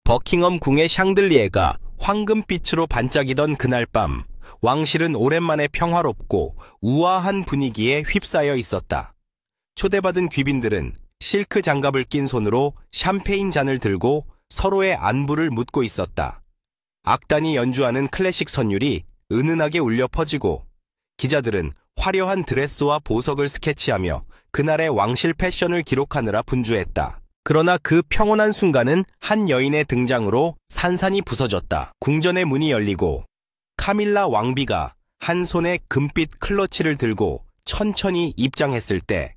버킹엄 궁의 샹들리에가 황금빛으로 반짝이던 그날 밤, 왕실은 오랜만에 평화롭고 우아한 분위기에 휩싸여 있었다. 초대받은 귀빈들은 실크 장갑을 낀 손으로 샴페인 잔을 들고 서로의 안부를 묻고 있었다. 악단이 연주하는 클래식 선율이 은은하게 울려 퍼지고, 기자들은 화려한 드레스와 보석을 스케치하며 그날의 왕실 패션을 기록하느라 분주했다. 그러나 그 평온한 순간은 한 여인의 등장으로 산산이 부서졌다. 궁전의 문이 열리고 카밀라 왕비가 한 손에 금빛 클러치를 들고 천천히 입장했을 때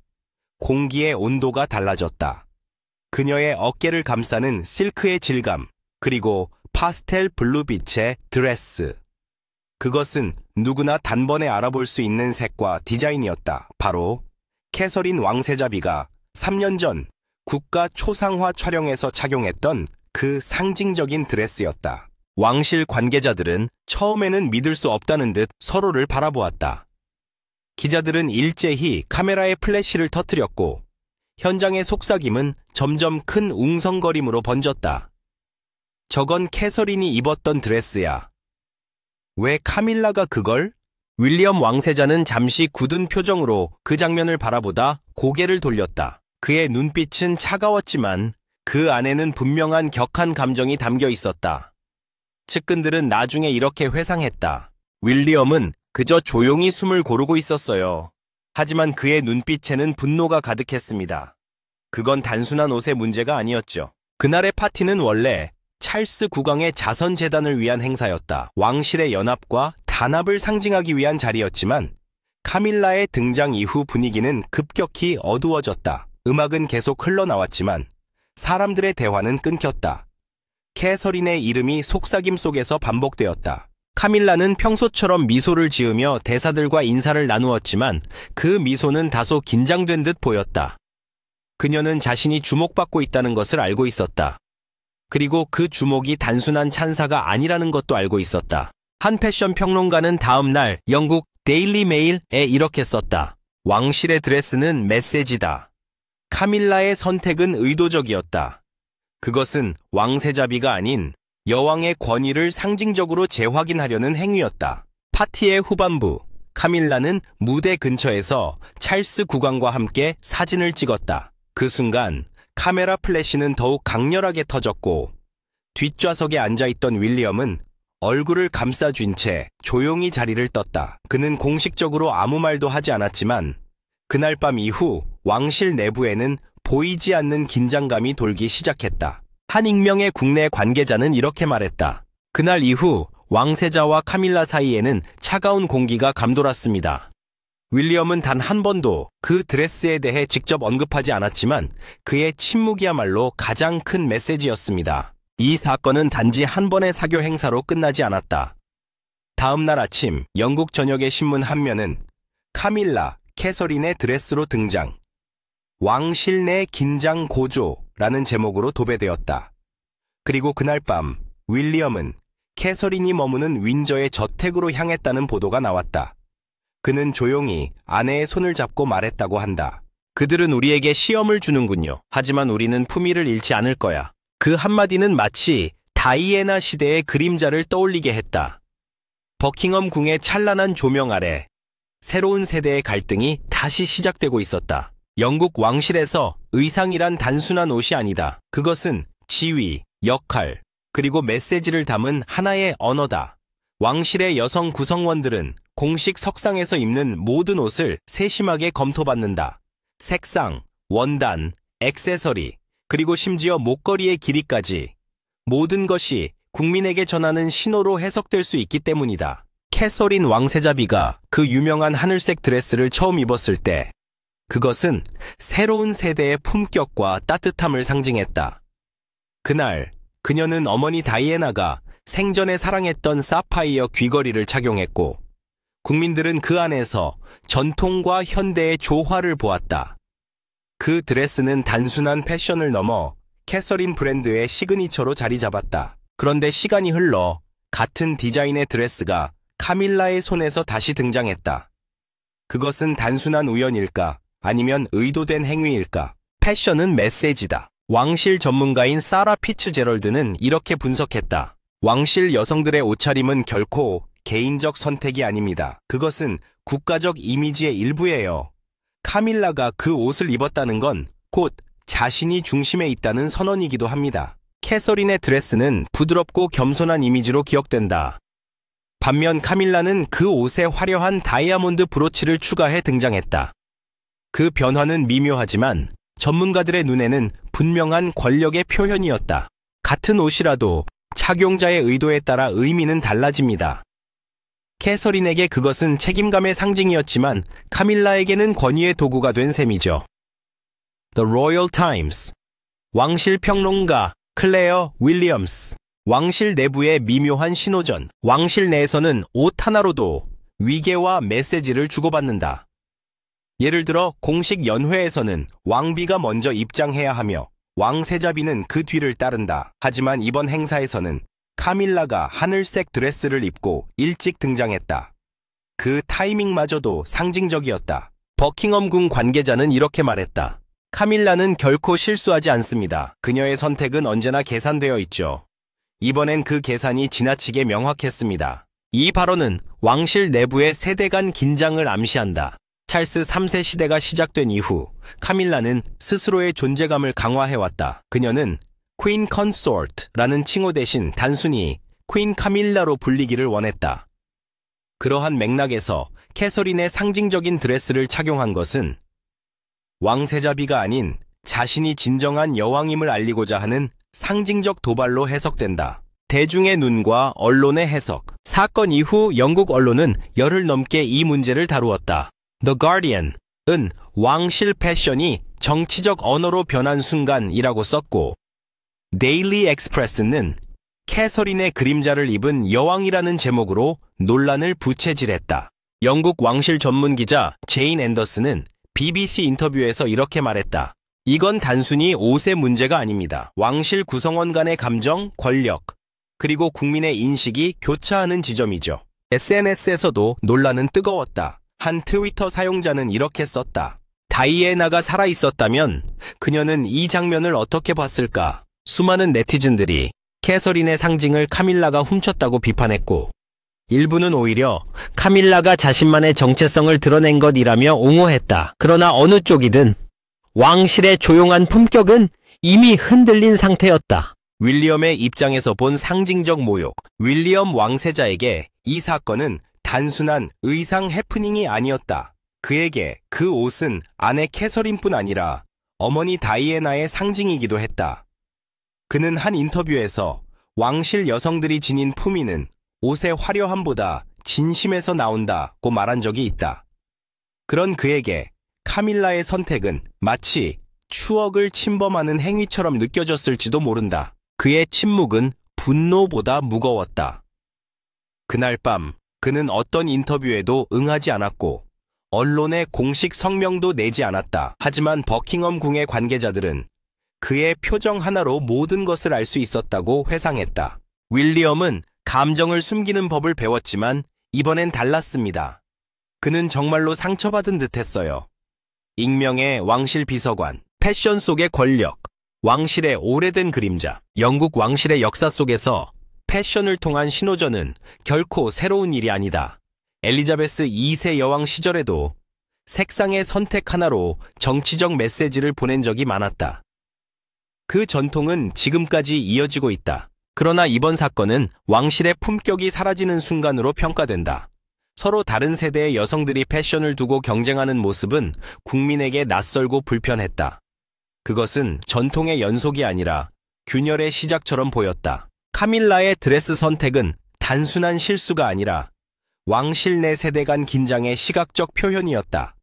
공기의 온도가 달라졌다. 그녀의 어깨를 감싸는 실크의 질감, 그리고 파스텔 블루빛의 드레스. 그것은 누구나 단번에 알아볼 수 있는 색과 디자인이었다. 바로 캐서린 왕세자비가 3년 전 국가 초상화 촬영에서 착용했던 그 상징적인 드레스였다. 왕실 관계자들은 처음에는 믿을 수 없다는 듯 서로를 바라보았다. 기자들은 일제히 카메라의 플래시를 터뜨렸고, 현장의 속삭임은 점점 큰 웅성거림으로 번졌다. 저건 캐서린이 입었던 드레스야. 왜 카밀라가 그걸? 윌리엄 왕세자는 잠시 굳은 표정으로 그 장면을 바라보다 고개를 돌렸다. 그의 눈빛은 차가웠지만 그 안에는 분명한 격한 감정이 담겨 있었다. 측근들은 나중에 이렇게 회상했다. 윌리엄은 그저 조용히 숨을 고르고 있었어요. 하지만 그의 눈빛에는 분노가 가득했습니다. 그건 단순한 옷의 문제가 아니었죠. 그날의 파티는 원래 찰스 국왕의 자선재단을 위한 행사였다. 왕실의 연합과 단합을 상징하기 위한 자리였지만 카밀라의 등장 이후 분위기는 급격히 어두워졌다. 음악은 계속 흘러나왔지만 사람들의 대화는 끊겼다. 캐서린의 이름이 속삭임 속에서 반복되었다. 카밀라는 평소처럼 미소를 지으며 대사들과 인사를 나누었지만 그 미소는 다소 긴장된 듯 보였다. 그녀는 자신이 주목받고 있다는 것을 알고 있었다. 그리고 그 주목이 단순한 찬사가 아니라는 것도 알고 있었다. 한 패션 평론가는 다음 날 영국 데일리 메일에 이렇게 썼다. 왕실의 드레스는 메시지다. 카밀라의 선택은 의도적이었다. 그것은 왕세자비가 아닌 여왕의 권위를 상징적으로 재확인하려는 행위였다. 파티의 후반부, 카밀라는 무대 근처에서 찰스 국왕과 함께 사진을 찍었다. 그 순간 카메라 플래시는 더욱 강렬하게 터졌고, 뒷좌석에 앉아있던 윌리엄은 얼굴을 감싸쥔 채 조용히 자리를 떴다. 그는 공식적으로 아무 말도 하지 않았지만 그날 밤 이후 왕실 내부에는 보이지 않는 긴장감이 돌기 시작했다. 한 익명의 국내 관계자는 이렇게 말했다. 그날 이후 왕세자와 카밀라 사이에는 차가운 공기가 감돌았습니다. 윌리엄은 단 한 번도 그 드레스에 대해 직접 언급하지 않았지만 그의 침묵이야말로 가장 큰 메시지였습니다. 이 사건은 단지 한 번의 사교 행사로 끝나지 않았다. 다음 날 아침 영국 전역의 신문 한 면은 카밀라, 캐서린의 드레스로 등장. 왕실 내 긴장 고조라는 제목으로 도배되었다. 그리고 그날 밤 윌리엄은 캐서린이 머무는 윈저의 저택으로 향했다는 보도가 나왔다. 그는 조용히 아내의 손을 잡고 말했다고 한다. 그들은 우리에게 시험을 주는군요. 하지만 우리는 품위를 잃지 않을 거야. 그 한마디는 마치 다이애나 시대의 그림자를 떠올리게 했다. 버킹엄 궁의 찬란한 조명 아래 새로운 세대의 갈등이 다시 시작되고 있었다. 영국 왕실에서 의상이란 단순한 옷이 아니다. 그것은 지위, 역할, 그리고 메시지를 담은 하나의 언어다. 왕실의 여성 구성원들은 공식 석상에서 입는 모든 옷을 세심하게 검토받는다. 색상, 원단, 액세서리, 그리고 심지어 목걸이의 길이까지 모든 것이 국민에게 전하는 신호로 해석될 수 있기 때문이다. 캐서린 왕세자비가 그 유명한 하늘색 드레스를 처음 입었을 때 그것은 새로운 세대의 품격과 따뜻함을 상징했다. 그날 그녀는 어머니 다이애나가 생전에 사랑했던 사파이어 귀걸이를 착용했고, 국민들은 그 안에서 전통과 현대의 조화를 보았다. 그 드레스는 단순한 패션을 넘어 캐서린 브랜드의 시그니처로 자리 잡았다. 그런데 시간이 흘러 같은 디자인의 드레스가 카밀라의 손에서 다시 등장했다. 그것은 단순한 우연일까? 아니면 의도된 행위일까? 패션은 메시지다. 왕실 전문가인 사라 피츠제럴드는 이렇게 분석했다. 왕실 여성들의 옷차림은 결코 개인적 선택이 아닙니다. 그것은 국가적 이미지의 일부예요. 카밀라가 그 옷을 입었다는 건 곧 자신이 중심에 있다는 선언이기도 합니다. 캐서린의 드레스는 부드럽고 겸손한 이미지로 기억된다. 반면 카밀라는 그 옷에 화려한 다이아몬드 브로치를 추가해 등장했다. 그 변화는 미묘하지만 전문가들의 눈에는 분명한 권력의 표현이었다. 같은 옷이라도 착용자의 의도에 따라 의미는 달라집니다. 캐서린에게 그것은 책임감의 상징이었지만 카밀라에게는 권위의 도구가 된 셈이죠. The Royal Times. 왕실 평론가 클레어 윌리엄스. 왕실 내부의 미묘한 신호전. 왕실 내에서는 옷 하나로도 위계와 메시지를 주고받는다. 예를 들어 공식 연회에서는 왕비가 먼저 입장해야 하며 왕세자비는 그 뒤를 따른다. 하지만 이번 행사에서는 카밀라가 하늘색 드레스를 입고 일찍 등장했다. 그 타이밍마저도 상징적이었다. 버킹엄궁 관계자는 이렇게 말했다. 카밀라는 결코 실수하지 않습니다. 그녀의 선택은 언제나 계산되어 있죠. 이번엔 그 계산이 지나치게 명확했습니다. 이 발언은 왕실 내부의 세대 간 긴장을 암시한다. 찰스 3세 시대가 시작된 이후 카밀라는 스스로의 존재감을 강화해왔다. 그녀는 퀸 컨소트라는 칭호 대신 단순히 퀸 카밀라로 불리기를 원했다. 그러한 맥락에서 캐서린의 상징적인 드레스를 착용한 것은 왕세자비가 아닌 자신이 진정한 여왕임을 알리고자 하는 상징적 도발로 해석된다. 대중의 눈과 언론의 해석. 사건 이후 영국 언론은 열흘 넘게 이 문제를 다루었다. The Guardian은 왕실 패션이 정치적 언어로 변한 순간이라고 썼고, 데일리 엑스프레스는 캐서린의 그림자를 입은 여왕이라는 제목으로 논란을 부채질했다. 영국 왕실 전문 기자 제인 앤더슨은 BBC 인터뷰에서 이렇게 말했다. 이건 단순히 옷의 문제가 아닙니다. 왕실 구성원 간의 감정, 권력, 그리고 국민의 인식이 교차하는 지점이죠. SNS에서도 논란은 뜨거웠다. 한 트위터 사용자는 이렇게 썼다. 다이애나가 살아있었다면 그녀는 이 장면을 어떻게 봤을까? 수많은 네티즌들이 캐서린의 상징을 카밀라가 훔쳤다고 비판했고, 일부는 오히려 카밀라가 자신만의 정체성을 드러낸 것이라며 옹호했다. 그러나 어느 쪽이든 왕실의 조용한 품격은 이미 흔들린 상태였다. 윌리엄의 입장에서 본 상징적 모욕. 윌리엄 왕세자에게 이 사건은 단순한 의상 해프닝이 아니었다. 그에게 그 옷은 아내 캐서린뿐 아니라 어머니 다이애나의 상징이기도 했다. 그는 한 인터뷰에서 왕실 여성들이 지닌 품위는 옷의 화려함보다 진심에서 나온다고 말한 적이 있다. 그런 그에게 카밀라의 선택은 마치 추억을 침범하는 행위처럼 느껴졌을지도 모른다. 그의 침묵은 분노보다 무거웠다. 그날 밤 그는 어떤 인터뷰에도 응하지 않았고 언론에 공식 성명도 내지 않았다. 하지만 버킹엄 궁의 관계자들은 그의 표정 하나로 모든 것을 알 수 있었다고 회상했다. 윌리엄은 감정을 숨기는 법을 배웠지만 이번엔 달랐습니다. 그는 정말로 상처받은 듯했어요. 익명의 왕실 비서관, 패션 속의 권력, 왕실의 오래된 그림자. 영국 왕실의 역사 속에서 패션을 통한 신호전은 결코 새로운 일이 아니다. 엘리자베스 2세 여왕 시절에도 색상의 선택 하나로 정치적 메시지를 보낸 적이 많았다. 그 전통은 지금까지 이어지고 있다. 그러나 이번 사건은 왕실의 품격이 사라지는 순간으로 평가된다. 서로 다른 세대의 여성들이 패션을 두고 경쟁하는 모습은 국민에게 낯설고 불편했다. 그것은 전통의 연속이 아니라 균열의 시작처럼 보였다. 카밀라의 드레스 선택은 단순한 실수가 아니라 왕실 내 세대 간 긴장의 시각적 표현이었다.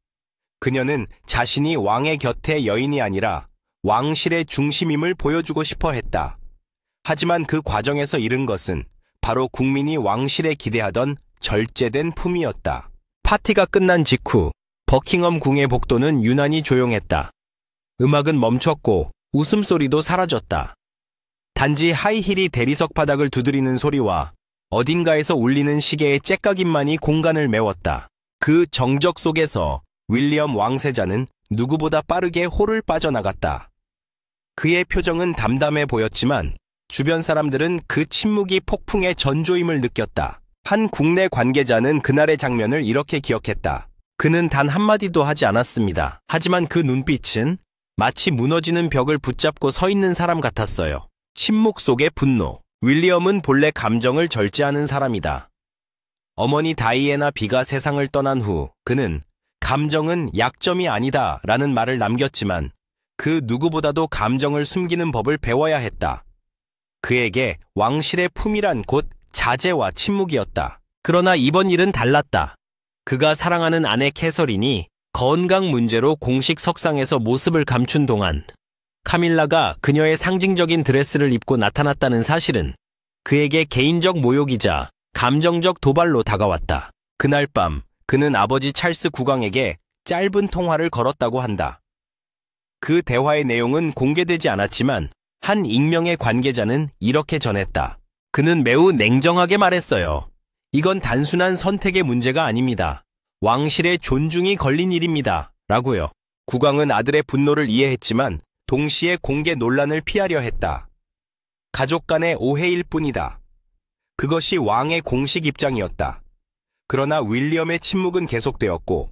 그녀는 자신이 왕의 곁의 여인이 아니라 왕실의 중심임을 보여주고 싶어 했다. 하지만 그 과정에서 잃은 것은 바로 국민이 왕실에 기대하던 절제된 품이었다. 파티가 끝난 직후 버킹엄 궁의 복도는 유난히 조용했다. 음악은 멈췄고 웃음소리도 사라졌다. 단지 하이힐이 대리석 바닥을 두드리는 소리와 어딘가에서 울리는 시계의 째깍임만이 공간을 메웠다. 그 정적 속에서 윌리엄 왕세자는 누구보다 빠르게 홀을 빠져나갔다. 그의 표정은 담담해 보였지만 주변 사람들은 그 침묵이 폭풍의 전조임을 느꼈다. 한 국내 관계자는 그날의 장면을 이렇게 기억했다. 그는 단 한마디도 하지 않았습니다. 하지만 그 눈빛은 마치 무너지는 벽을 붙잡고 서 있는 사람 같았어요. 침묵 속의 분노. 윌리엄은 본래 감정을 절제하는 사람이다. 어머니 다이애나 비가 세상을 떠난 후 그는 감정은 약점이 아니다 라는 말을 남겼지만 그 누구보다도 감정을 숨기는 법을 배워야 했다. 그에게 왕실의 품이란 곧 자제와 침묵이었다. 그러나 이번 일은 달랐다. 그가 사랑하는 아내 캐서린이 건강 문제로 공식 석상에서 모습을 감춘 동안 카밀라가 그녀의 상징적인 드레스를 입고 나타났다는 사실은 그에게 개인적 모욕이자 감정적 도발로 다가왔다. 그날 밤 그는 아버지 찰스 국왕에게 짧은 통화를 걸었다고 한다. 그 대화의 내용은 공개되지 않았지만 한 익명의 관계자는 이렇게 전했다. 그는 매우 냉정하게 말했어요. 이건 단순한 선택의 문제가 아닙니다. 왕실의 존중이 걸린 일입니다. 라고요. 국왕은 아들의 분노를 이해했지만 동시에 공개 논란을 피하려 했다. 가족 간의 오해일 뿐이다. 그것이 왕의 공식 입장이었다. 그러나 윌리엄의 침묵은 계속되었고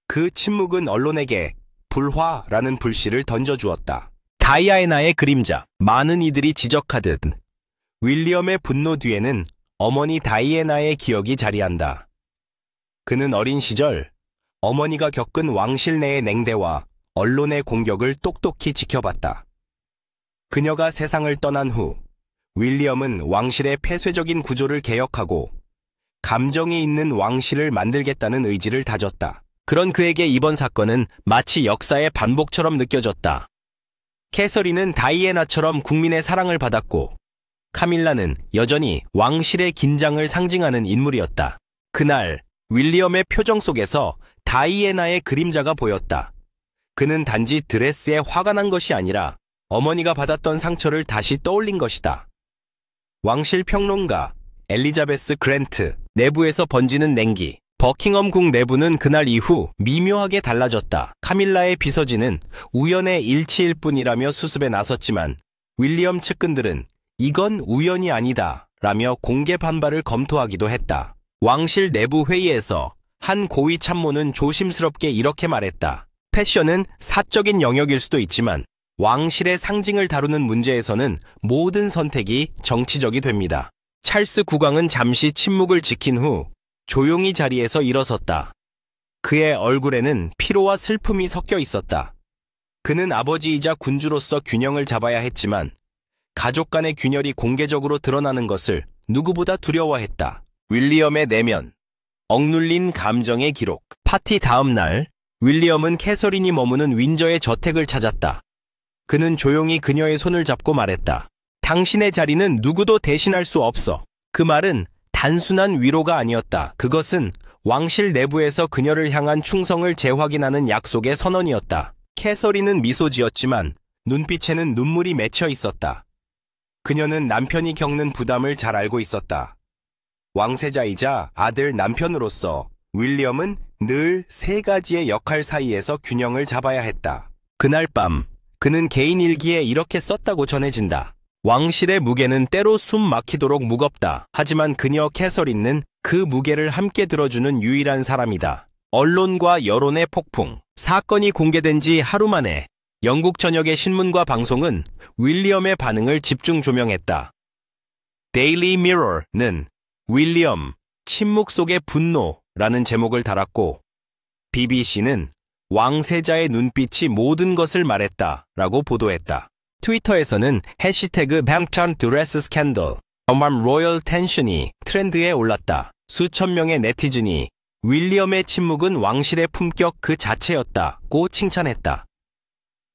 그 침묵은 언론에게 불화라는 불씨를 던져주었다. 다이아나의 그림자. 많은 이들이 지적하듯 윌리엄의 분노 뒤에는 어머니 다이애나의 기억이 자리한다. 그는 어린 시절 어머니가 겪은 왕실 내의 냉대와 언론의 공격을 똑똑히 지켜봤다. 그녀가 세상을 떠난 후 윌리엄은 왕실의 폐쇄적인 구조를 개혁하고 감정이 있는 왕실을 만들겠다는 의지를 다졌다. 그런 그에게 이번 사건은 마치 역사의 반복처럼 느껴졌다. 캐서린은 다이애나처럼 국민의 사랑을 받았고 카밀라는 여전히 왕실의 긴장을 상징하는 인물이었다. 그날 윌리엄의 표정 속에서 다이애나의 그림자가 보였다. 그는 단지 드레스에 화가 난 것이 아니라 어머니가 받았던 상처를 다시 떠올린 것이다. 왕실 평론가 엘리자베스 그랜트. 내부에서 번지는 냉기. 버킹엄궁 내부는 그날 이후 미묘하게 달라졌다. 카밀라의 비서진은 우연의 일치일 뿐이라며 수습에 나섰지만 윌리엄 측근들은 이건 우연이 아니다 라며 공개 반발을 검토하기도 했다. 왕실 내부 회의에서 한 고위 참모는 조심스럽게 이렇게 말했다. 패션은 사적인 영역일 수도 있지만 왕실의 상징을 다루는 문제에서는 모든 선택이 정치적이 됩니다. 찰스 국왕은 잠시 침묵을 지킨 후 조용히 자리에서 일어섰다. 그의 얼굴에는 피로와 슬픔이 섞여 있었다. 그는 아버지이자 군주로서 균형을 잡아야 했지만 가족 간의 균열이 공개적으로 드러나는 것을 누구보다 두려워했다. 윌리엄의 내면. 억눌린 감정의 기록. 파티 다음 날 윌리엄은 캐서린이 머무는 윈저의 저택을 찾았다. 그는 조용히 그녀의 손을 잡고 말했다. 당신의 자리는 누구도 대신할 수 없어. 그 말은 단순한 위로가 아니었다. 그것은 왕실 내부에서 그녀를 향한 충성을 재확인하는 약속의 선언이었다. 캐서린은 미소 지었지만 눈빛에는 눈물이 맺혀 있었다. 그녀는 남편이 겪는 부담을 잘 알고 있었다. 왕세자이자 아들 남편으로서 윌리엄은 늘 세 가지의 역할 사이에서 균형을 잡아야 했다. 그날 밤 그는 개인 일기에 이렇게 썼다고 전해진다. 왕실의 무게는 때로 숨 막히도록 무겁다. 하지만 그녀 캐서린은 그 무게를 함께 들어주는 유일한 사람이다. 언론과 여론의 폭풍. 사건이 공개된 지 하루 만에 영국 전역의 신문과 방송은 윌리엄의 반응을 집중 조명했다. 데일리 미러는 윌리엄, 침묵 속의 분노라는 제목을 달았고 BBC는 왕세자의 눈빛이 모든 것을 말했다 라고 보도했다. 트위터에서는 해시태그 뱀찬 드레스 스캔들, 어맘 로열 텐션이 트렌드에 올랐다. 수천 명의 네티즌이 윌리엄의 침묵은 왕실의 품격 그 자체였다고 칭찬했다.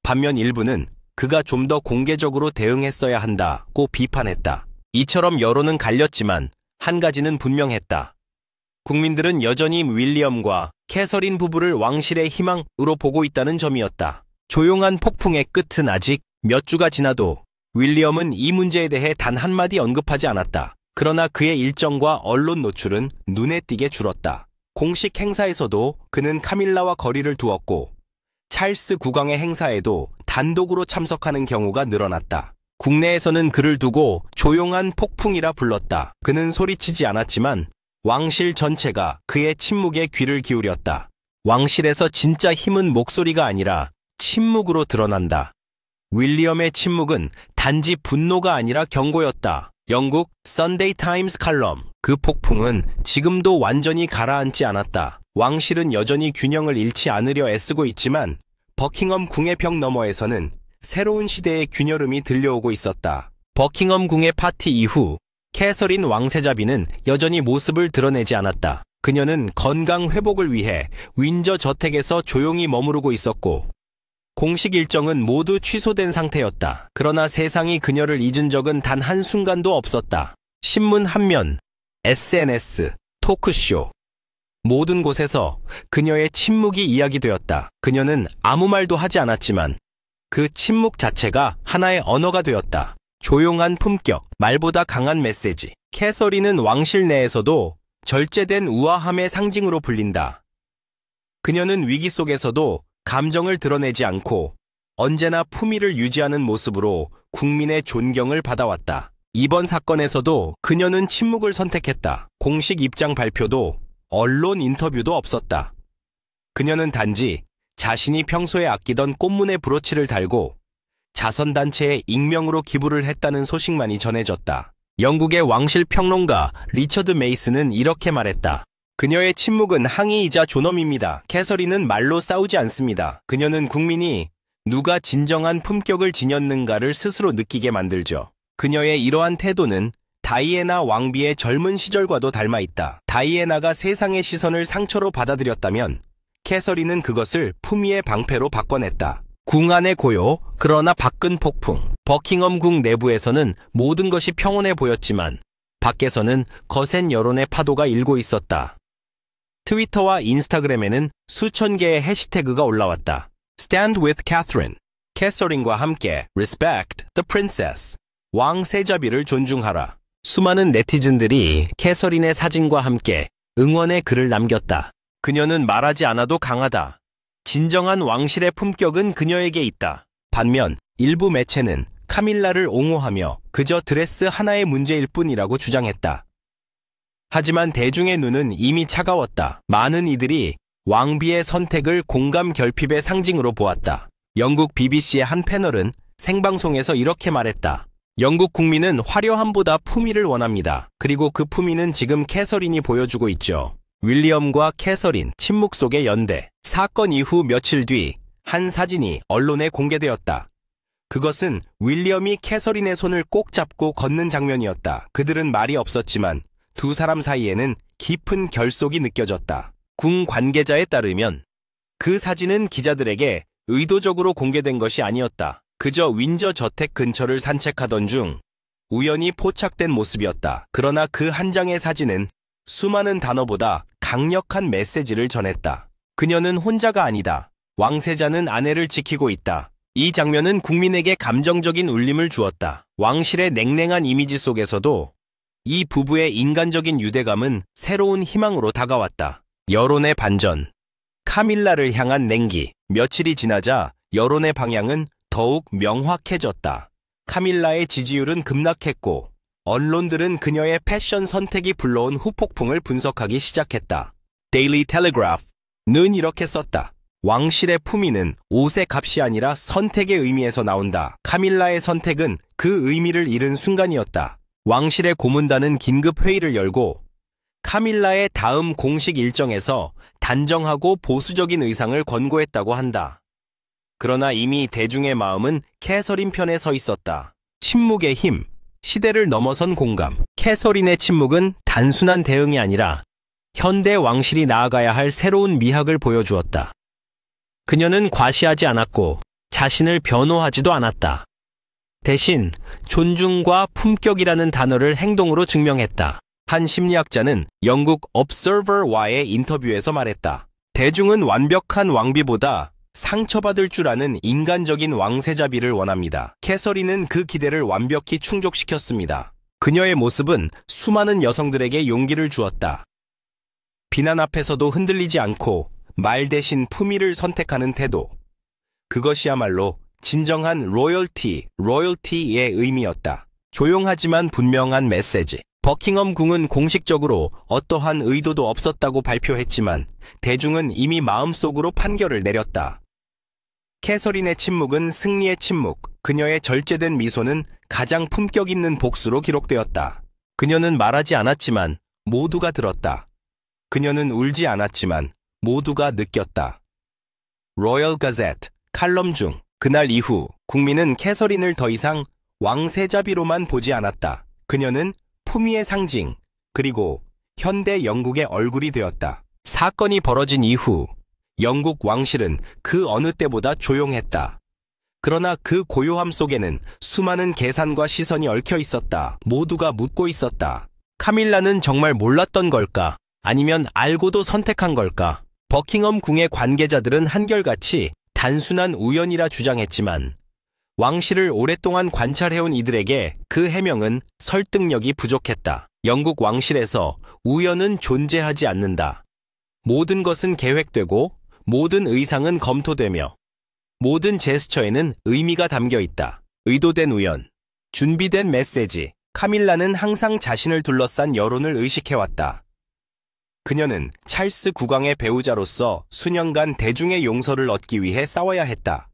반면 일부는 그가 좀 더 공개적으로 대응했어야 한다고 비판했다. 이처럼 여론은 갈렸지만 한 가지는 분명했다. 국민들은 여전히 윌리엄과 캐서린 부부를 왕실의 희망으로 보고 있다는 점이었다. 조용한 폭풍의 끝은 아직 몇 주가 지나도 윌리엄은 이 문제에 대해 단 한마디 언급하지 않았다. 그러나 그의 일정과 언론 노출은 눈에 띄게 줄었다. 공식 행사에서도 그는 카밀라와 거리를 두었고 찰스 국왕의 행사에도 단독으로 참석하는 경우가 늘어났다. 국내에서는 그를 두고 조용한 폭풍이라 불렀다. 그는 소리치지 않았지만 왕실 전체가 그의 침묵에 귀를 기울였다. 왕실에서 진짜 힘은 목소리가 아니라 침묵으로 드러난다. 윌리엄의 침묵은 단지 분노가 아니라 경고였다. 영국 선데이 타임스 칼럼. 그 폭풍은 지금도 완전히 가라앉지 않았다. 왕실은 여전히 균형을 잃지 않으려 애쓰고 있지만 버킹엄 궁의 벽 너머에서는 새로운 시대의 균열음이 들려오고 있었다. 버킹엄 궁의 파티 이후 캐서린 왕세자비는 여전히 모습을 드러내지 않았다. 그녀는 건강 회복을 위해 윈저 저택에서 조용히 머무르고 있었고 공식 일정은 모두 취소된 상태였다. 그러나 세상이 그녀를 잊은 적은 단 한순간도 없었다. 신문 한 면, SNS, 토크쇼, 모든 곳에서 그녀의 침묵이 이야기되었다. 그녀는 아무 말도 하지 않았지만 그 침묵 자체가 하나의 언어가 되었다. 조용한 품격, 말보다 강한 메시지. 캐서린은 왕실 내에서도 절제된 우아함의 상징으로 불린다. 그녀는 위기 속에서도 감정을 드러내지 않고 언제나 품위를 유지하는 모습으로 국민의 존경을 받아왔다. 이번 사건에서도 그녀는 침묵을 선택했다. 공식 입장 발표도 언론 인터뷰도 없었다. 그녀는 단지 자신이 평소에 아끼던 꽃무늬 브로치를 달고 자선단체에 익명으로 기부를 했다는 소식만이 전해졌다. 영국의 왕실 평론가 리처드 메이슨은 이렇게 말했다. 그녀의 침묵은 항의이자 존엄입니다. 캐서린은 말로 싸우지 않습니다. 그녀는 국민이 누가 진정한 품격을 지녔는가를 스스로 느끼게 만들죠. 그녀의 이러한 태도는 다이애나 왕비의 젊은 시절과도 닮아있다. 다이애나가 세상의 시선을 상처로 받아들였다면 캐서린은 그것을 품위의 방패로 바꿔냈다. 궁 안의 고요, 그러나 밖은 폭풍. 버킹엄 궁 내부에서는 모든 것이 평온해 보였지만 밖에서는 거센 여론의 파도가 일고 있었다. 트위터와 인스타그램에는 수천 개의 해시태그가 올라왔다. Stand with Catherine. 캐서린과 함께 Respect the Princess. 왕세자비를 존중하라. 수많은 네티즌들이 캐서린의 사진과 함께 응원의 글을 남겼다. 그녀는 말하지 않아도 강하다. 진정한 왕실의 품격은 그녀에게 있다. 반면 일부 매체는 카밀라를 옹호하며 그저 드레스 하나의 문제일 뿐이라고 주장했다. 하지만 대중의 눈은 이미 차가웠다. 많은 이들이 왕비의 선택을 공감 결핍의 상징으로 보았다. 영국 BBC의 한 패널은 생방송에서 이렇게 말했다. 영국 국민은 화려함보다 품위를 원합니다. 그리고 그 품위는 지금 캐서린이 보여주고 있죠. 윌리엄과 캐서린, 침묵 속의 연대. 사건 이후 며칠 뒤 한 사진이 언론에 공개되었다. 그것은 윌리엄이 캐서린의 손을 꼭 잡고 걷는 장면이었다. 그들은 말이 없었지만 두 사람 사이에는 깊은 결속이 느껴졌다. 궁 관계자에 따르면 그 사진은 기자들에게 의도적으로 공개된 것이 아니었다. 그저 윈저 저택 근처를 산책하던 중 우연히 포착된 모습이었다. 그러나 그 한 장의 사진은 수많은 단어보다 강력한 메시지를 전했다. 그녀는 혼자가 아니다. 왕세자는 아내를 지키고 있다. 이 장면은 국민에게 감정적인 울림을 주었다. 왕실의 냉랭한 이미지 속에서도 이 부부의 인간적인 유대감은 새로운 희망으로 다가왔다. 여론의 반전. 카밀라를 향한 냉기. 며칠이 지나자 여론의 방향은 더욱 명확해졌다. 카밀라의 지지율은 급락했고 언론들은 그녀의 패션 선택이 불러온 후폭풍을 분석하기 시작했다. 데일리 텔레그래프는 이렇게 썼다. 왕실의 품위는 옷의 값이 아니라 선택의 의미에서 나온다. 카밀라의 선택은 그 의미를 잃은 순간이었다. 왕실의 고문단은 긴급 회의를 열고 카밀라의 다음 공식 일정에서 단정하고 보수적인 의상을 권고했다고 한다. 그러나 이미 대중의 마음은 캐서린 편에 서 있었다. 침묵의 힘, 시대를 넘어선 공감. 캐서린의 침묵은 단순한 대응이 아니라 현대 왕실이 나아가야 할 새로운 미학을 보여주었다. 그녀는 과시하지 않았고 자신을 변호하지도 않았다. 대신 존중과 품격이라는 단어를 행동으로 증명했다. 한 심리학자는 영국 Observer와의 인터뷰에서 말했다. 대중은 완벽한 왕비보다 상처받을 줄 아는 인간적인 왕세자비를 원합니다. 캐서린은 그 기대를 완벽히 충족시켰습니다. 그녀의 모습은 수많은 여성들에게 용기를 주었다. 비난 앞에서도 흔들리지 않고 말 대신 품위를 선택하는 태도. 그것이야말로 진정한 로열티의 의미였다. 조용하지만 분명한 메시지. 버킹엄 궁은 공식적으로 어떠한 의도도 없었다고 발표했지만 대중은 이미 마음속으로 판결을 내렸다. 캐서린의 침묵은 승리의 침묵, 그녀의 절제된 미소는 가장 품격 있는 복수로 기록되었다. 그녀는 말하지 않았지만 모두가 들었다. 그녀는 울지 않았지만 모두가 느꼈다. 로열 가제트 칼럼 중 그날 이후 국민은 캐서린을 더 이상 왕세자비로만 보지 않았다. 그녀는 품위의 상징, 그리고 현대 영국의 얼굴이 되었다. 사건이 벌어진 이후 영국 왕실은 그 어느 때보다 조용했다. 그러나 그 고요함 속에는 수많은 계산과 시선이 얽혀 있었다. 모두가 묻고 있었다. 카밀라는 정말 몰랐던 걸까? 아니면 알고도 선택한 걸까? 버킹엄 궁의 관계자들은 한결같이 단순한 우연이라 주장했지만 왕실을 오랫동안 관찰해온 이들에게 그 해명은 설득력이 부족했다. 영국 왕실에서 우연은 존재하지 않는다. 모든 것은 계획되고 모든 의상은 검토되며 모든 제스처에는 의미가 담겨 있다. 의도된 우연, 준비된 메시지. 카밀라는 항상 자신을 둘러싼 여론을 의식해왔다. 그녀는 찰스 국왕의 배우자로서 수년간 대중의 용서를 얻기 위해 싸워야 했다.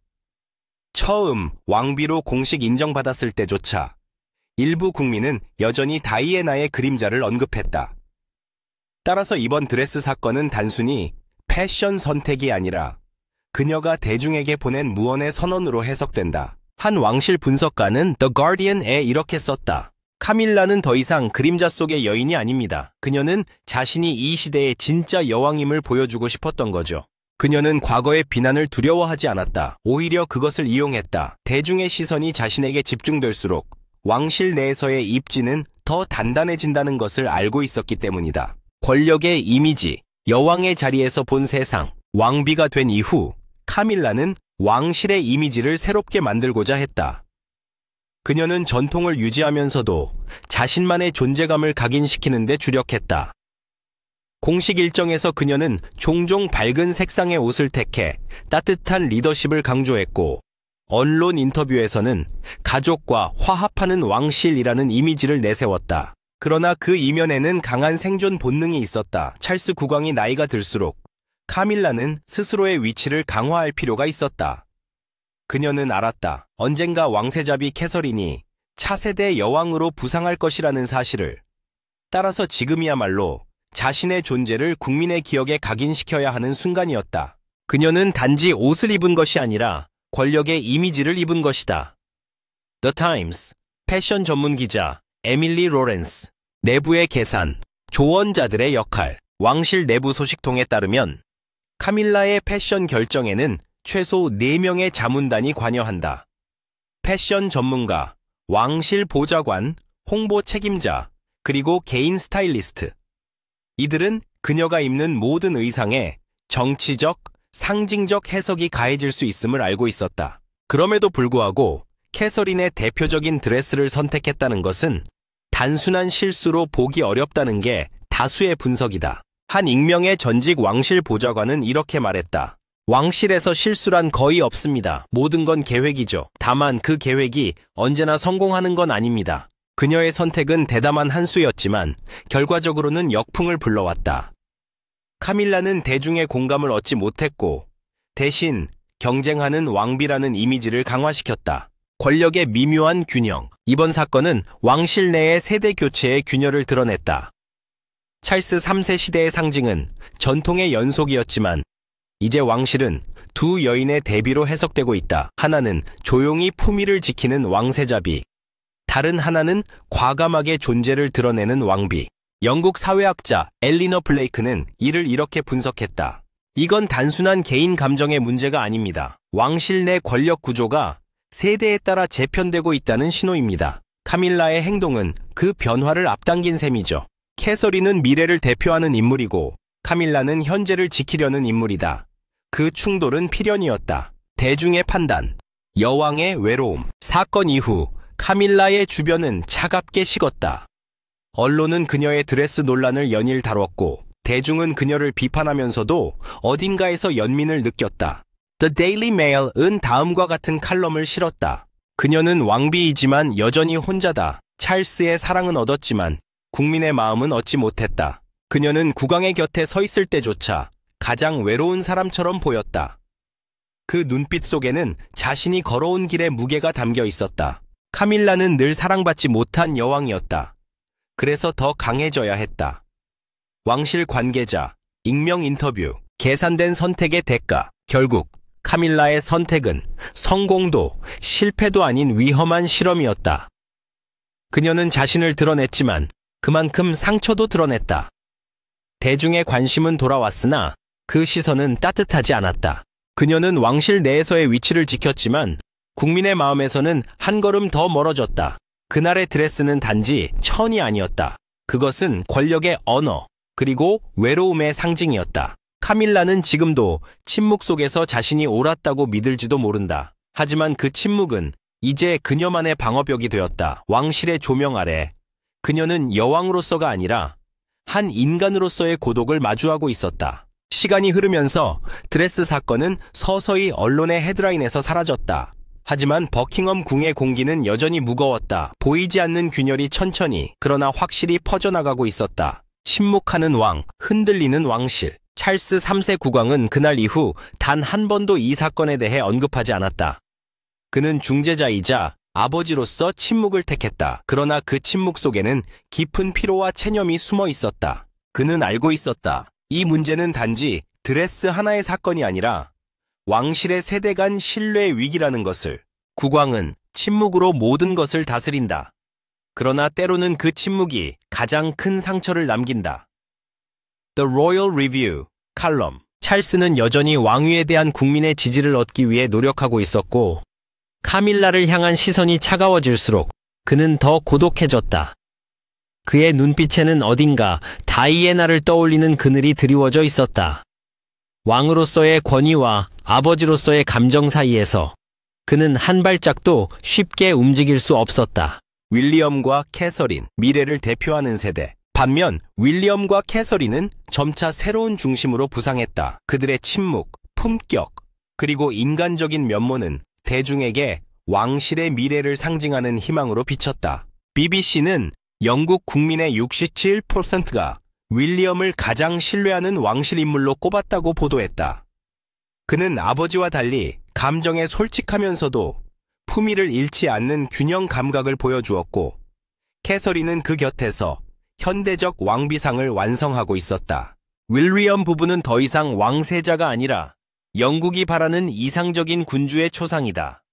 처음 왕비로 공식 인정받았을 때조차 일부 국민은 여전히 다이애나의 그림자를 언급했다. 따라서 이번 드레스 사건은 단순히 패션 선택이 아니라 그녀가 대중에게 보낸 무언의 선언으로 해석된다. 한 왕실 분석가는 The Guardian에 이렇게 썼다. 카밀라는 더 이상 그림자 속의 여인이 아닙니다. 그녀는 자신이 이 시대의 진짜 여왕임을 보여주고 싶었던 거죠. 그녀는 과거의 비난을 두려워하지 않았다. 오히려 그것을 이용했다. 대중의 시선이 자신에게 집중될수록 왕실 내에서의 입지는 더 단단해진다는 것을 알고 있었기 때문이다. 권력의 이미지, 여왕의 자리에서 본 세상, 왕비가 된 이후 카밀라는 왕실의 이미지를 새롭게 만들고자 했다. 그녀는 전통을 유지하면서도 자신만의 존재감을 각인시키는 데 주력했다. 공식 일정에서 그녀는 종종 밝은 색상의 옷을 택해 따뜻한 리더십을 강조했고 언론 인터뷰에서는 가족과 화합하는 왕실이라는 이미지를 내세웠다. 그러나 그 이면에는 강한 생존 본능이 있었다. 찰스 국왕이 나이가 들수록 카밀라는 스스로의 위치를 강화할 필요가 있었다. 그녀는 알았다. 언젠가 왕세자비 캐서린이 차세대 여왕으로 부상할 것이라는 사실을. 따라서 지금이야말로 자신의 존재를 국민의 기억에 각인시켜야 하는 순간이었다. 그녀는 단지 옷을 입은 것이 아니라 권력의 이미지를 입은 것이다. The Times, 패션 전문 기자 에밀리 로렌스, 내부의 계산, 조언자들의 역할. 왕실 내부 소식통에 따르면 카밀라의 패션 결정에는 최소 4명의 자문단이 관여한다. 패션 전문가, 왕실 보좌관, 홍보 책임자, 그리고 개인 스타일리스트. 이들은 그녀가 입는 모든 의상에 정치적, 상징적 해석이 가해질 수 있음을 알고 있었다. 그럼에도 불구하고 캐서린의 대표적인 드레스를 선택했다는 것은 단순한 실수로 보기 어렵다는 게 다수의 분석이다. 한 익명의 전직 왕실 보좌관은 이렇게 말했다. 왕실에서 실수란 거의 없습니다. 모든 건 계획이죠. 다만 그 계획이 언제나 성공하는 건 아닙니다. 그녀의 선택은 대담한 한 수였지만 결과적으로는 역풍을 불러왔다. 카밀라는 대중의 공감을 얻지 못했고 대신 경쟁하는 왕비라는 이미지를 강화시켰다. 권력의 미묘한 균형. 이번 사건은 왕실 내의 세대 교체의 균열을 드러냈다. 찰스 3세 시대의 상징은 전통의 연속이었지만 이제 왕실은 두 여인의 대비로 해석되고 있다. 하나는 조용히 품위를 지키는 왕세자비, 다른 하나는 과감하게 존재를 드러내는 왕비. 영국 사회학자 엘리너 블레이크는 이를 이렇게 분석했다. 이건 단순한 개인 감정의 문제가 아닙니다. 왕실 내 권력 구조가 세대에 따라 재편되고 있다는 신호입니다. 카밀라의 행동은 그 변화를 앞당긴 셈이죠. 캐서린은 미래를 대표하는 인물이고 카밀라는 현재를 지키려는 인물이다. 그 충돌은 필연이었다. 대중의 판단, 여왕의 외로움. 사건 이후 카밀라의 주변은 차갑게 식었다. 언론은 그녀의 드레스 논란을 연일 다뤘고 대중은 그녀를 비판하면서도 어딘가에서 연민을 느꼈다. The Daily Mail은 다음과 같은 칼럼을 실었다. 그녀는 왕비이지만 여전히 혼자다. 찰스의 사랑은 얻었지만 국민의 마음은 얻지 못했다. 그녀는 국왕의 곁에 서 있을 때조차 가장 외로운 사람처럼 보였다. 그 눈빛 속에는 자신이 걸어온 길의 무게가 담겨 있었다. 카밀라는 늘 사랑받지 못한 여왕이었다. 그래서 더 강해져야 했다. 왕실 관계자, 익명 인터뷰, 계산된 선택의 대가. 결국 카밀라의 선택은 성공도 실패도 아닌 위험한 실험이었다. 그녀는 자신을 드러냈지만 그만큼 상처도 드러냈다. 대중의 관심은 돌아왔으나 그 시선은 따뜻하지 않았다. 그녀는 왕실 내에서의 위치를 지켰지만 국민의 마음에서는 한 걸음 더 멀어졌다. 그날의 드레스는 단지 천이 아니었다. 그것은 권력의 언어, 그리고 외로움의 상징이었다. 카밀라는 지금도 침묵 속에서 자신이 옳았다고 믿을지도 모른다. 하지만 그 침묵은 이제 그녀만의 방어벽이 되었다. 왕실의 조명 아래 그녀는 여왕으로서가 아니라 한 인간으로서의 고독을 마주하고 있었다. 시간이 흐르면서 드레스 사건은 서서히 언론의 헤드라인에서 사라졌다. 하지만 버킹엄 궁의 공기는 여전히 무거웠다. 보이지 않는 균열이 천천히 그러나 확실히 퍼져나가고 있었다. 침묵하는 왕, 흔들리는 왕실. 찰스 3세 국왕은 그날 이후 단 한 번도 이 사건에 대해 언급하지 않았다. 그는 중재자이자 아버지로서 침묵을 택했다. 그러나 그 침묵 속에는 깊은 피로와 체념이 숨어 있었다. 그는 알고 있었다. 이 문제는 단지 드레스 하나의 사건이 아니라 왕실의 세대 간 신뢰의 위기라는 것을. 국왕은 침묵으로 모든 것을 다스린다. 그러나 때로는 그 침묵이 가장 큰 상처를 남긴다. The Royal Review 칼럼. 찰스는 여전히 왕위에 대한 국민의 지지를 얻기 위해 노력하고 있었고 카밀라를 향한 시선이 차가워질수록 그는 더 고독해졌다. 그의 눈빛에는 어딘가 다이애나를 떠올리는 그늘이 드리워져 있었다. 왕으로서의 권위와 아버지로서의 감정 사이에서 그는 한 발짝도 쉽게 움직일 수 없었다. 윌리엄과 캐서린, 미래를 대표하는 세대. 반면 윌리엄과 캐서린은 점차 새로운 중심으로 부상했다. 그들의 침묵, 품격, 그리고 인간적인 면모는 대중에게 왕실의 미래를 상징하는 희망으로 비쳤다. BBC는 영국 국민의 67%가 윌리엄을 가장 신뢰하는 왕실 인물로 꼽았다고 보도했다. 그는 아버지와 달리 감정에 솔직하면서도 품위를 잃지 않는 균형 감각을 보여주었고 캐서린은 그 곁에서 현대적 왕비상을 완성하고 있었다. 윌리엄 부부는 더 이상 왕세자가 아니라 영국이 바라는 이상적인 군주의 초상이다.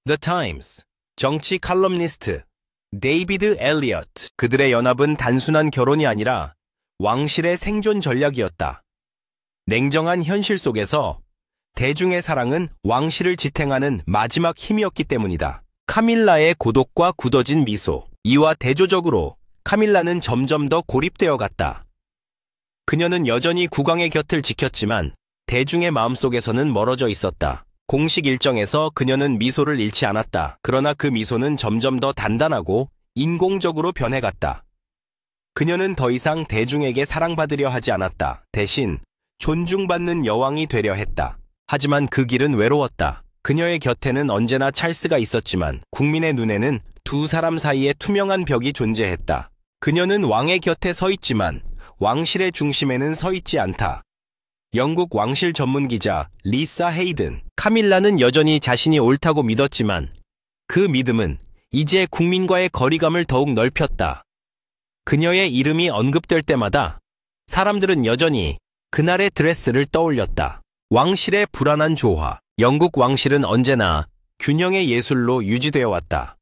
The Times, 정치 칼럼니스트 데이비드 엘리엇. 그들의 연합은 단순한 결혼이 아니라 왕실의 생존 전략이었다. 냉정한 현실 속에서 대중의 사랑은 왕실을 지탱하는 마지막 힘이었기 때문이다. 카밀라의 고독과 굳어진 미소. 이와 대조적으로 카밀라는 점점 더 고립되어 갔다. 그녀는 여전히 국왕의 곁을 지켰지만 대중의 마음속에서는 멀어져 있었다. 공식 일정에서 그녀는 미소를 잃지 않았다. 그러나 그 미소는 점점 더 단단하고 인공적으로 변해갔다. 그녀는 더 이상 대중에게 사랑받으려 하지 않았다. 대신 존중받는 여왕이 되려 했다. 하지만 그 길은 외로웠다. 그녀의 곁에는 언제나 찰스가 있었지만 국민의 눈에는 두 사람 사이에 투명한 벽이 존재했다. 그녀는 왕의 곁에 서 있지만 왕실의 중심에는 서 있지 않다. 영국 왕실 전문 기자 리사 헤이든. 카밀라는 여전히 자신이 옳다고 믿었지만 그 믿음은 이제 국민과의 거리감을 더욱 넓혔다. 그녀의 이름이 언급될 때마다 사람들은 여전히 그날의 드레스를 떠올렸다. 왕실의 불안한 조화. 영국 왕실은 언제나 균형의 예술로 유지되어 왔다.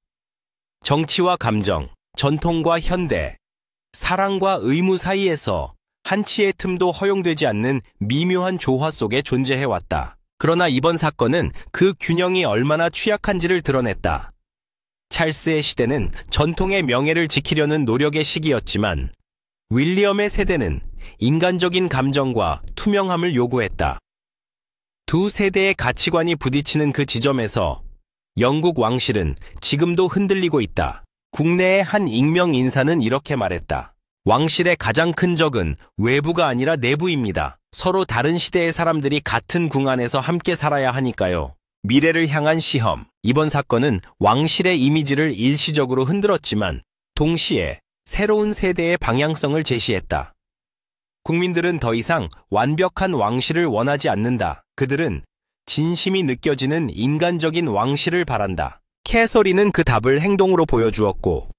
정치와 감정, 전통과 현대, 사랑과 의무 사이에서 한치의 틈도 허용되지 않는 미묘한 조화 속에 존재해왔다. 그러나 이번 사건은 그 균형이 얼마나 취약한지를 드러냈다. 찰스의 시대는 전통의 명예를 지키려는 노력의 시기였지만 윌리엄의 세대는 인간적인 감정과 투명함을 요구했다. 두 세대의 가치관이 부딪히는 그 지점에서 영국 왕실은 지금도 흔들리고 있다. 국내의 한 익명 인사는 이렇게 말했다. 왕실의 가장 큰 적은 외부가 아니라 내부입니다. 서로 다른 시대의 사람들이 같은 궁 안에서 함께 살아야 하니까요. 미래를 향한 시험. 이번 사건은 왕실의 이미지를 일시적으로 흔들었지만 동시에 새로운 세대의 방향성을 제시했다. 국민들은 더 이상 완벽한 왕실을 원하지 않는다. 그들은 진심이 느껴지는 인간적인 왕실을 바란다. 캐서린은 그 답을 행동으로 보여주었고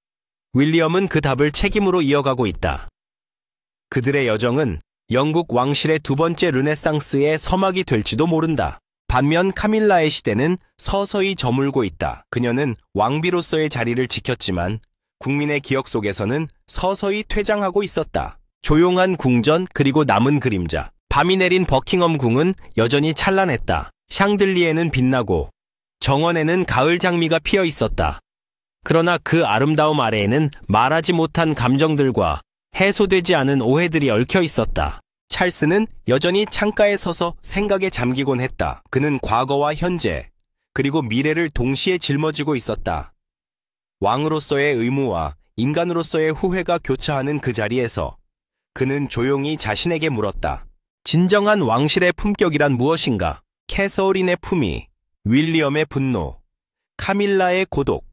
윌리엄은 그 답을 책임으로 이어가고 있다. 그들의 여정은 영국 왕실의 두 번째 르네상스의 서막이 될지도 모른다. 반면 카밀라의 시대는 서서히 저물고 있다. 그녀는 왕비로서의 자리를 지켰지만 국민의 기억 속에서는 서서히 퇴장하고 있었다. 조용한 궁전 그리고 남은 그림자. 밤이 내린 버킹엄 궁은 여전히 찬란했다. 샹들리에는 빛나고 정원에는 가을 장미가 피어 있었다. 그러나 그 아름다움 아래에는 말하지 못한 감정들과 해소되지 않은 오해들이 얽혀 있었다. 찰스는 여전히 창가에 서서 생각에 잠기곤 했다. 그는 과거와 현재, 그리고 미래를 동시에 짊어지고 있었다. 왕으로서의 의무와 인간으로서의 후회가 교차하는 그 자리에서 그는 조용히 자신에게 물었다. 진정한 왕실의 품격이란 무엇인가? 캐서린의 품위, 윌리엄의 분노, 카밀라의 고독,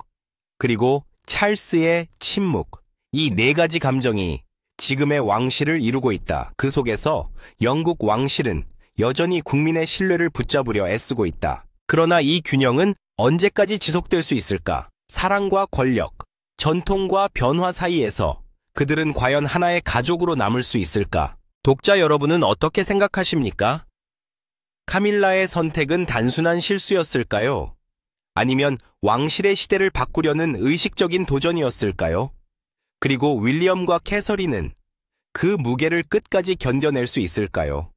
그리고 찰스의 침묵. 이 네 가지 감정이 지금의 왕실을 이루고 있다. 그 속에서 영국 왕실은 여전히 국민의 신뢰를 붙잡으려 애쓰고 있다. 그러나 이 균형은 언제까지 지속될 수 있을까? 사랑과 권력, 전통과 변화 사이에서 그들은 과연 하나의 가족으로 남을 수 있을까? 독자 여러분은 어떻게 생각하십니까? 카밀라의 선택은 단순한 실수였을까요? 아니면 왕실의 시대를 바꾸려는 의식적인 도전이었을까요? 그리고 윌리엄과 캐서린은 그 무게를 끝까지 견뎌낼 수 있을까요?